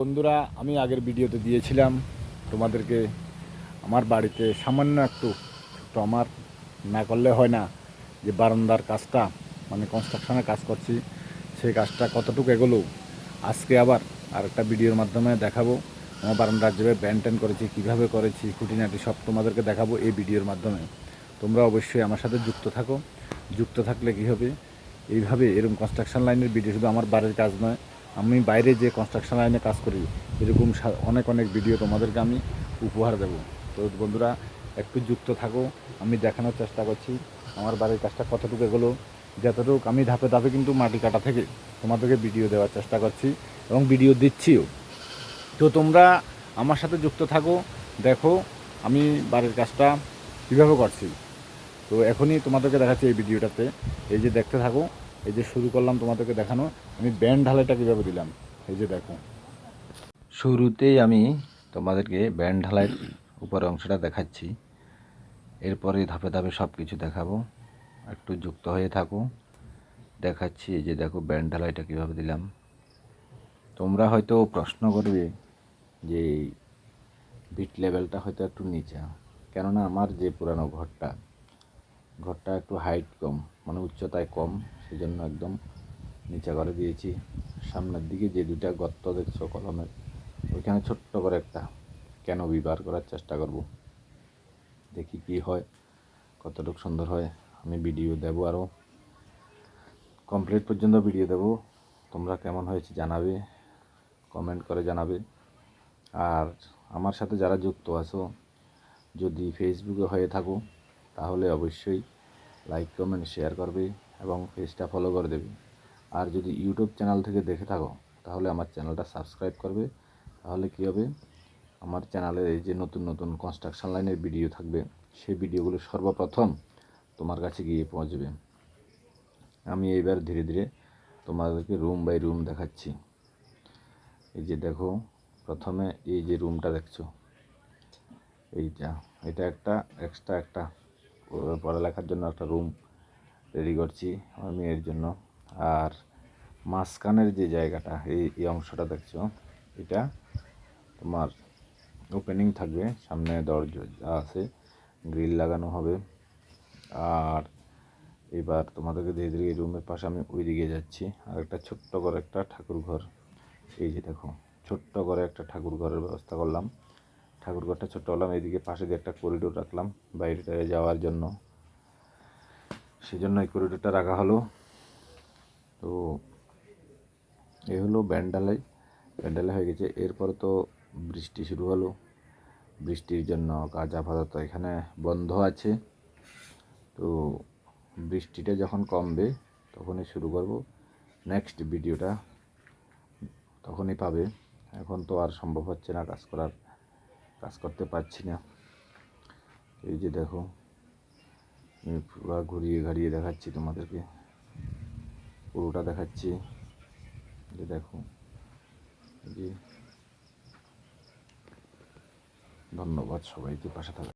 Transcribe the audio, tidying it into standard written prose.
বন্ধুরা, আমি আগের ভিডিওতে দিয়েছিলাম তোমাদেরকে আমার বাড়িতে সামান্য একটু ছোট্ট, আমার না করলে হয় না, যে বারান্দার কাজটা মানে কনস্ট্রাকশনের কাজ করছি, সেই কাজটা কতটুকু এগোলো আজকে আবার আরেকটা ভিডিওর মাধ্যমে দেখাবো। আমার বারান্দার যেভাবে ব্যান করেছি, কীভাবে করেছি, খুঁটিনাটি সব তোমাদেরকে দেখাবো এই ভিডিওর মাধ্যমে। তোমরা অবশ্যই আমার সাথে যুক্ত থাকো। যুক্ত থাকলে কী হবে, এইভাবে এরকম কনস্ট্রাকশন লাইনের ভিডিও, শুধু আমার বাড়ির কাজ নয়, আমি বাইরে যে কনস্ট্রাকশন লাইনে কাজ করি এরকম অনেক অনেক ভিডিও তোমাদেরকে আমি উপহার দেব। তো বন্ধুরা, একটু যুক্ত থাকো। আমি দেখানোর চেষ্টা করছি আমার বাড়ির কাজটা কতটুকু এগোলো, যতটুকু আমি ধাপে ধাপে কিন্তু মাটি কাটা থেকে তোমাদেরকে ভিডিও দেওয়ার চেষ্টা করছি এবং ভিডিও দিচ্ছিও। তো তোমরা আমার সাথে যুক্ত থাকো, দেখো আমি বাড়ির কাজটা কীভাবে করছি। তো এখনই তোমাদেরকে দেখাচ্ছি এই ভিডিওটাতে, এই যে দেখতে থাকো। এই যে শুরু করলাম তোমাদেরকে দেখানো, আমি ব্যান্ড ঢালাইটা কীভাবে দিলাম, এই যে দেখো। শুরুতেই আমি তোমাদেরকে ব্যান্ড ঢালাইয়ের উপরের অংশটা দেখাচ্ছি, এরপরে ধাপে ধাপে সব কিছু দেখাবো। একটু যুক্ত হয়ে থাকো, দেখাচ্ছি। এই যে দেখো ব্যান্ড ঢালাইটা কীভাবে দিলাম। তোমরা হয়তো প্রশ্ন করবে যে বিট লেভেলটা হয়তো একটু নিচা, কেননা আমার যে পুরানো ঘরটা একটু হাইট কম, মানে উচ্চতায় কম, সেজন্য একদম নিচা করে দিয়েছি। সামনের দিকে যে দুইটা গর্ত দেখছো কলমের, ওইখানে ছোট্ট করে একটা ক্যানোপি বার করার চেষ্টা করব, দেখি কি হয়, কতটুকু সুন্দর হয়। আমি ভিডিও দেব, আরও কমপ্লিট পর্যন্ত ভিডিও দেব। তোমরা কেমন হয়েছে জানাবে, কমেন্ট করে জানাবে। আর আমার সাথে যারা যুক্ত আছো, যদি ফেসবুকে হয়ে থাকো তাহলে অবশ্যই লাইক কমেন্ট শেয়ার করবে এবং পেজটা ফলো করে দেবে। আর যদি ইউটিউব চ্যানেল থেকে দেখে থাকো তাহলে আমার চ্যানেলটা সাবস্ক্রাইব করবে। তাহলে কী হবে, আমার চ্যানেলে এই যে নতুন নতুন কনস্ট্রাকশন লাইনের ভিডিও থাকবে, সেই ভিডিওগুলো সর্বপ্রথম তোমার কাছে গিয়ে পৌঁছবে। আমি এইবার ধীরে ধীরে তোমাদেরকে রুম বাই রুম দেখাচ্ছি। এই যে দেখো, প্রথমে এই যে রুমটা দেখছো, এটা একটা এক্সট্রা একটা পড়ালেখার জন্য একটা রুম রেডি করছি আমার মেয়ের জন্য। আর মাঝখানের যে জায়গাটা, এই অংশটা দেখছো, এটা তোমার ওপেনিং থাকবে, সামনে দরজা আছে, গ্রিল লাগানো হবে। আর এবার তোমাদেরকে ধীরে ধীরে এই রুমের পাশে আমি ওই দিকে যাচ্ছি। আর একটা ছোট্ট করে একটা ঠাকুর ঘর, এই যে দেখো ছোট্ট করে একটা ঠাকুর ঘরের ব্যবস্থা করলাম। ঠাকুর ঘরটা ছোট্ট করলাম, এইদিকে পাশে দিয়ে একটা করিডোর রাখলাম বাইরেটা যাওয়ার জন্য, সেজন্য এই করিডোরটা রাখা হলো। তো এই হলো ব্যান্ডালাই হয়ে গেছে। এরপরে তো বৃষ্টি শুরু হলো, বৃষ্টির জন্য কাজ আপাতত এখানে বন্ধ আছে। তো বৃষ্টিটা যখন কমবে তখনই শুরু করব নেক্সট ভিডিওটা, তখনই পাবে। এখন তো আর সম্ভব হচ্ছে না কাজ করতে পারছি না। এই যে দেখো, আমি পুরো ঘুরিয়ে ঘাড়িয়ে দেখাচ্ছি তোমাদেরকে, পুরোটা দেখাচ্ছি। যে দেখো, জি, ধন্যবাদ সবাইকে পাশে থাকা।